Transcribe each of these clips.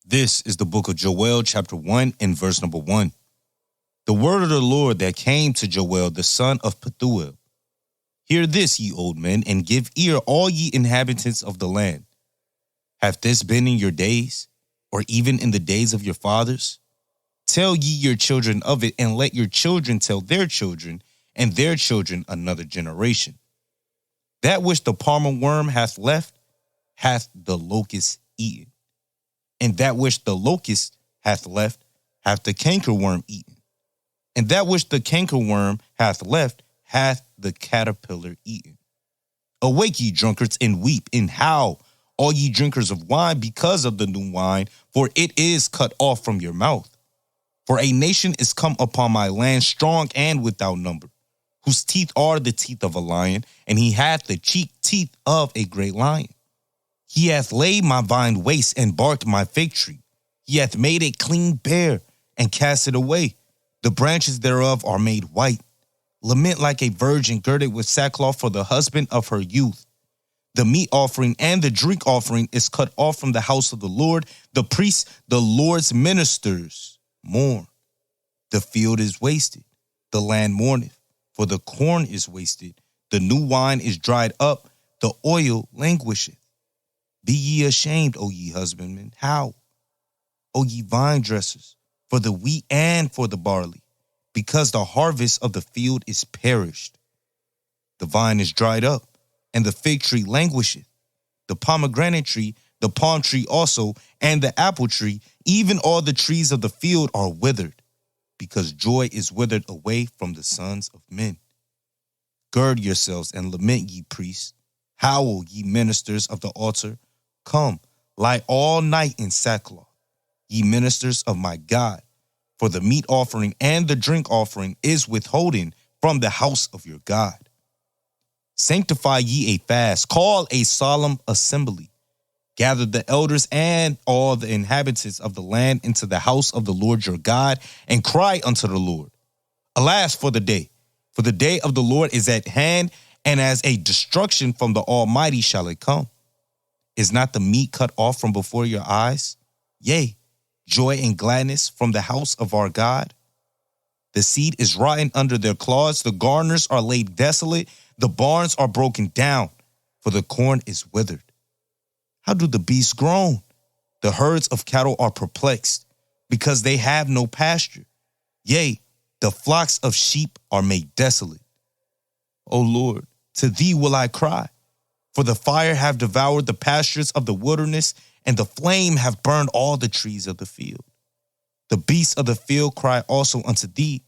This is the book of Joel, chapter 1, and verse number 1. The word of the Lord that came to Joel, the son of Pethuel. Hear this, ye old men, and give ear, all ye inhabitants of the land. Hath this been in your days, or even in the days of your fathers? Tell ye your children of it, and let your children tell their children, and their children another generation. That which the palmer worm hath left, hath the locust eaten. And that which the locust hath left, hath the cankerworm eaten. And that which the cankerworm hath left, hath the caterpillar eaten. Awake, ye drunkards, and weep, and howl, all ye drinkers of wine, because of the new wine, for it is cut off from your mouth. For a nation is come upon my land, strong and without number, whose teeth are the teeth of a lion, and he hath the cheek teeth of a great lion. He hath laid my vine waste and barked my fig tree. He hath made it clean bare and cast it away. The branches thereof are made white. Lament like a virgin girded with sackcloth for the husband of her youth. The meat offering and the drink offering is cut off from the house of the Lord. The priests, the Lord's ministers, mourn. The field is wasted. The land mourneth, for the corn is wasted. The new wine is dried up. The oil languisheth. Be ye ashamed, O ye husbandmen. How? O ye vine dressers, for the wheat and for the barley, because the harvest of the field is perished. The vine is dried up, and the fig tree languisheth. The pomegranate tree, the palm tree also, and the apple tree, even all the trees of the field are withered, because joy is withered away from the sons of men. Gird yourselves and lament, ye priests. Howl, ye ministers of the altar. Come, lie all night in sackcloth, ye ministers of my God, for the meat offering and the drink offering is withholden from the house of your God. Sanctify ye a fast, call a solemn assembly. Gather the elders and all the inhabitants of the land into the house of the Lord your God, and cry unto the Lord. Alas for the day of the Lord is at hand, and as a destruction from the Almighty shall it come. Is not the meat cut off from before your eyes? Yea, joy and gladness from the house of our God. The seed is rotten under their claws, the garners are laid desolate, the barns are broken down, for the corn is withered. How do the beasts groan? The herds of cattle are perplexed, because they have no pasture. Yea, the flocks of sheep are made desolate. O Lord, to thee will I cry. For the fire have devoured the pastures of the wilderness, and the flame have burned all the trees of the field. The beasts of the field cry also unto thee,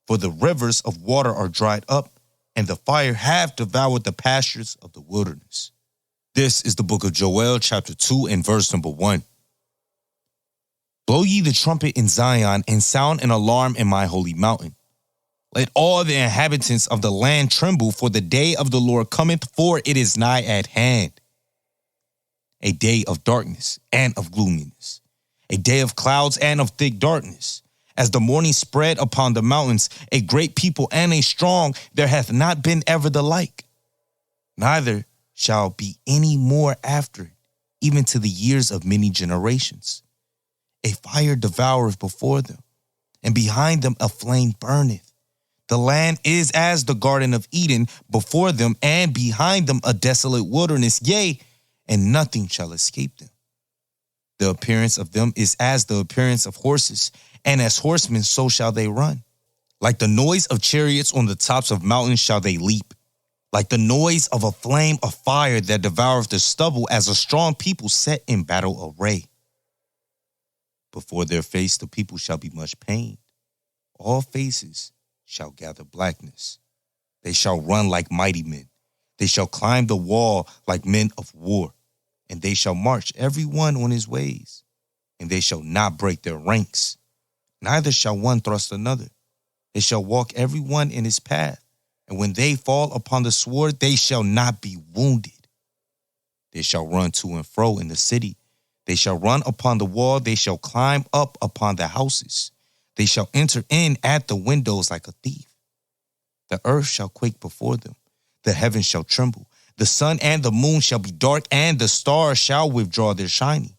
for the rivers of water are dried up, and the fire have devoured the pastures of the wilderness. This is the book of Joel, chapter 2, and verse number 1. Blow ye the trumpet in Zion, and sound an alarm in my holy mountain. Let all the inhabitants of the land tremble, for the day of the Lord cometh, for it is nigh at hand. A day of darkness and of gloominess, a day of clouds and of thick darkness. As the morning spread upon the mountains, a great people and a strong, there hath not been ever the like. Neither shall be any more after it, even to the years of many generations. A fire devoureth before them, and behind them a flame burneth. The land is as the Garden of Eden before them, and behind them a desolate wilderness, yea, and nothing shall escape them. The appearance of them is as the appearance of horses, and as horsemen so shall they run. Like the noise of chariots on the tops of mountains shall they leap. Like the noise of a flame of fire that devoureth the stubble, as a strong people set in battle array. Before their face the people shall be much pained. All faces shall gather blackness. They shall run like mighty men. They shall climb the wall like men of war. And they shall march every one on his ways. And they shall not break their ranks. Neither shall one thrust another. They shall walk every one in his path. And when they fall upon the sword, they shall not be wounded. They shall run to and fro in the city. They shall run upon the wall. They shall climb up upon the houses. They shall enter in at the windows like a thief. The earth shall quake before them. The heavens shall tremble. The sun and the moon shall be dark, and the stars shall withdraw their shining.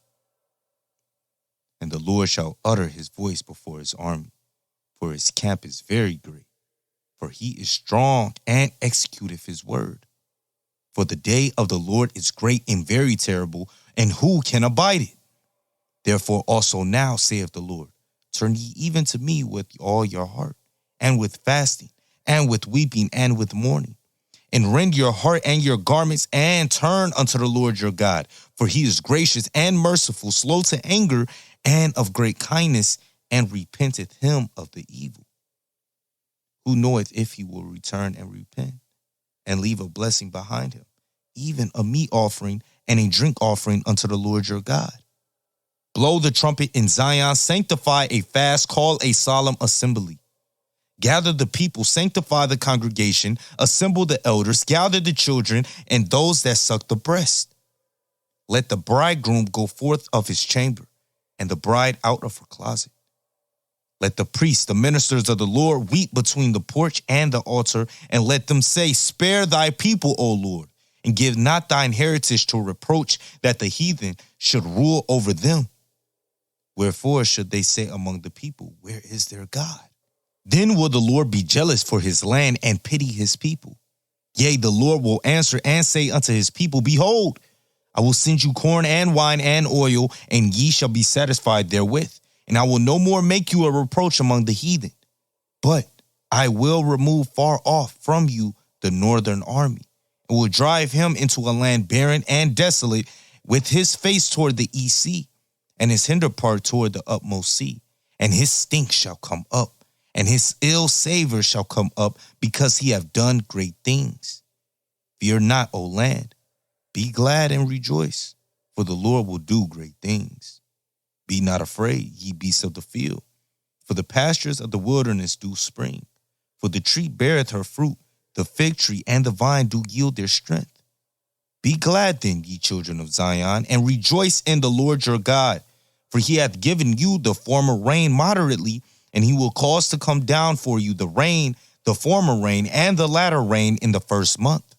Lord shall utter his voice before his army, for his camp is very great. For he is strong and executeth his word. For the day of the Lord is great and very terrible, and who can abide it? Therefore also now, saith the Lord, turn ye even to me with all your heart, and with fasting, and with weeping, and with mourning. And rend your heart and your garments, and turn unto the Lord your God. For he is gracious and merciful, slow to anger, and of great kindness, and repenteth him of the evil. Who knoweth if he will return and repent, and leave a blessing behind him, even a meat offering and a drink offering unto the Lord your God? Blow the trumpet in Zion, sanctify a fast, call a solemn assembly. Gather the people, sanctify the congregation, assemble the elders, gather the children, and those that suck the breast. Let the bridegroom go forth of his chamber, and the bride out of her closet. Let the priests, the ministers of the Lord, weep between the porch and the altar, and let them say, spare thy people, O Lord, and give not thine heritage to reproach, that the heathen should rule over them. Wherefore should they say among the people, where is their God? Then will the Lord be jealous for his land and pity his people. Yea, the Lord will answer and say unto his people, behold, I will send you corn and wine and oil, and ye shall be satisfied therewith. And I will no more make you a reproach among the heathen, but I will remove far off from you the northern army, and will drive him into a land barren and desolate, with his face toward the east sea, and his hinder part toward the utmost sea. And his stink shall come up, and his ill savor shall come up, because he have done great things. Fear not, O land, be glad and rejoice, for the Lord will do great things. Be not afraid, ye beasts of the field, for the pastures of the wilderness do spring. For the tree beareth her fruit, the fig tree and the vine do yield their strength. Be glad then, ye children of Zion, and rejoice in the Lord your God. For he hath given you the former rain moderately, and he will cause to come down for you the rain, the former rain, and the latter rain in the first month.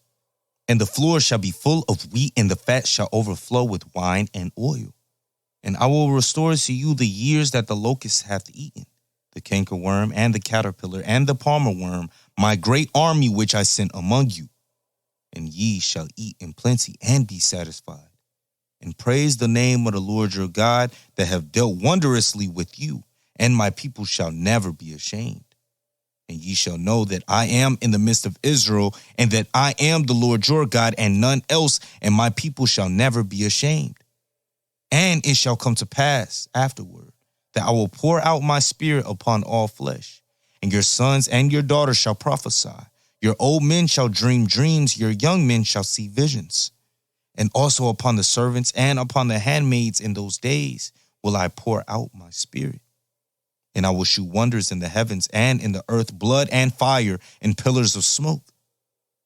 And the floor shall be full of wheat, and the fat shall overflow with wine and oil. And I will restore to you the years that the locust hath eaten, the cankerworm and the caterpillar and the palmer worm, my great army which I sent among you. And ye shall eat in plenty and be satisfied. And praise the name of the Lord your God, that have dealt wondrously with you, and my people shall never be ashamed. And ye shall know that I am in the midst of Israel, and that I am the Lord your God, and none else, and my people shall never be ashamed. And it shall come to pass afterward, that I will pour out my spirit upon all flesh, and your sons and your daughters shall prophesy. Your old men shall dream dreams, your young men shall see visions. And also upon the servants and upon the handmaids in those days will I pour out my spirit. And I will shew wonders in the heavens and in the earth, blood and fire and pillars of smoke.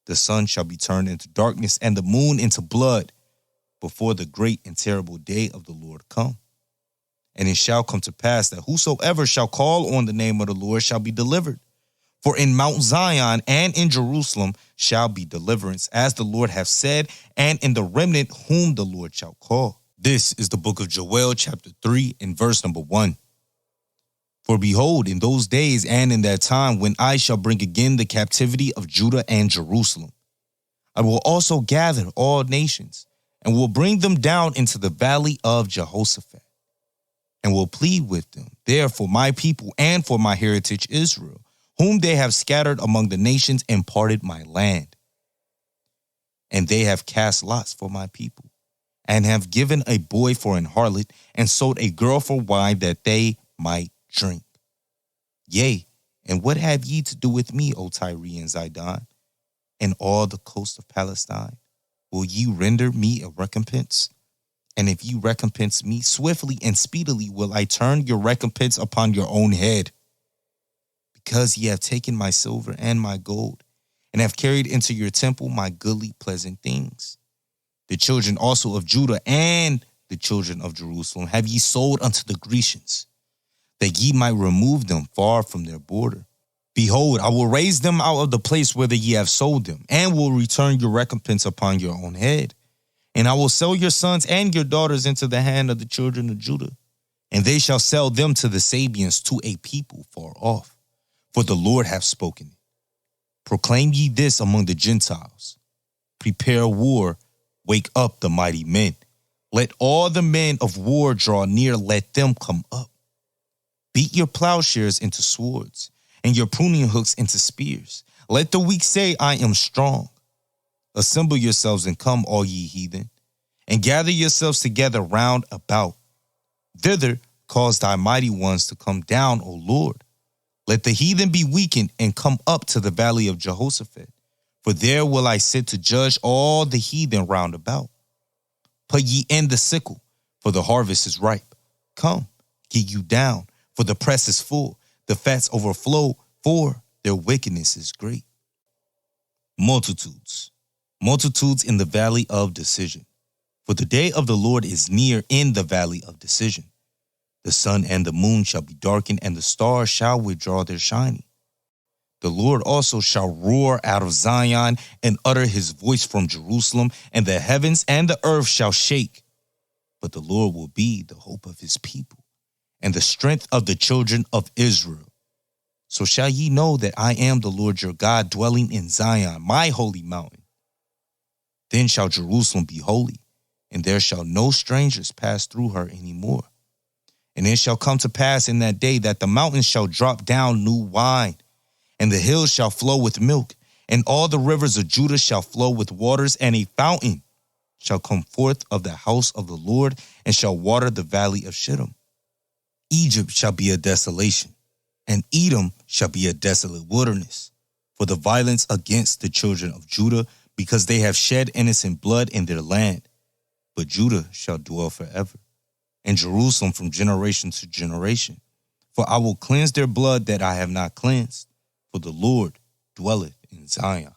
The sun shall be turned into darkness and the moon into blood, before the great and terrible day of the Lord come. And it shall come to pass that whosoever shall call on the name of the Lord shall be delivered. For in Mount Zion and in Jerusalem shall be deliverance, as the Lord hath said, and in the remnant whom the Lord shall call. This is the book of Joel, chapter 3, and verse number 1. For behold, in those days and in that time, when I shall bring again the captivity of Judah and Jerusalem, I will also gather all nations, and will bring them down into the valley of Jehoshaphat, and will plead with them there for my people and for my heritage Israel, whom they have scattered among the nations and parted my land. And they have cast lots for my people, and have given a boy for an harlot, and sold a girl for wine, that they might drink. Yea, and what have ye to do with me, O Tyre and Zidon, and all the coast of Palestine? Will ye render me a recompense? And if ye recompense me, swiftly and speedily will I turn your recompense upon your own head. Because ye have taken my silver and my gold, and have carried into your temple my goodly pleasant things. The children also of Judah and the children of Jerusalem have ye sold unto the Grecians, that ye might remove them far from their border. Behold, I will raise them out of the place whither ye have sold them, and will return your recompense upon your own head. And I will sell your sons and your daughters into the hand of the children of Judah, and they shall sell them to the Sabians, to a people far off. For the Lord hath spoken it. Proclaim ye this among the Gentiles. Prepare war, wake up the mighty men. Let all the men of war draw near, let them come up. Beat your plowshares into swords, and your pruning hooks into spears. Let the weak say, I am strong. Assemble yourselves and come, all ye heathen, and gather yourselves together round about. Thither cause thy mighty ones to come down, O Lord. Let the heathen be weakened and come up to the valley of Jehoshaphat. For there will I sit to judge all the heathen round about. Put ye in the sickle, for the harvest is ripe. Come, get you down, for the press is full. The fats overflow, for their wickedness is great. Multitudes in the valley of decision. For the day of the Lord is near in the valley of decision. The sun and the moon shall be darkened, and the stars shall withdraw their shining. The Lord also shall roar out of Zion and utter his voice from Jerusalem, and the heavens and the earth shall shake. But the Lord will be the hope of his people, and the strength of the children of Israel. So shall ye know that I am the Lord your God, dwelling in Zion, my holy mountain. Then shall Jerusalem be holy, and there shall no strangers pass through her any more. And it shall come to pass in that day that the mountains shall drop down new wine, and the hills shall flow with milk, and all the rivers of Judah shall flow with waters, and a fountain shall come forth of the house of the Lord, and shall water the valley of Shittim. Egypt shall be a desolation, and Edom shall be a desolate wilderness, for the violence against the children of Judah, because they have shed innocent blood in their land. But Judah shall dwell forever, and Jerusalem from generation to generation. For I will cleanse their blood that I have not cleansed, for the Lord dwelleth in Zion.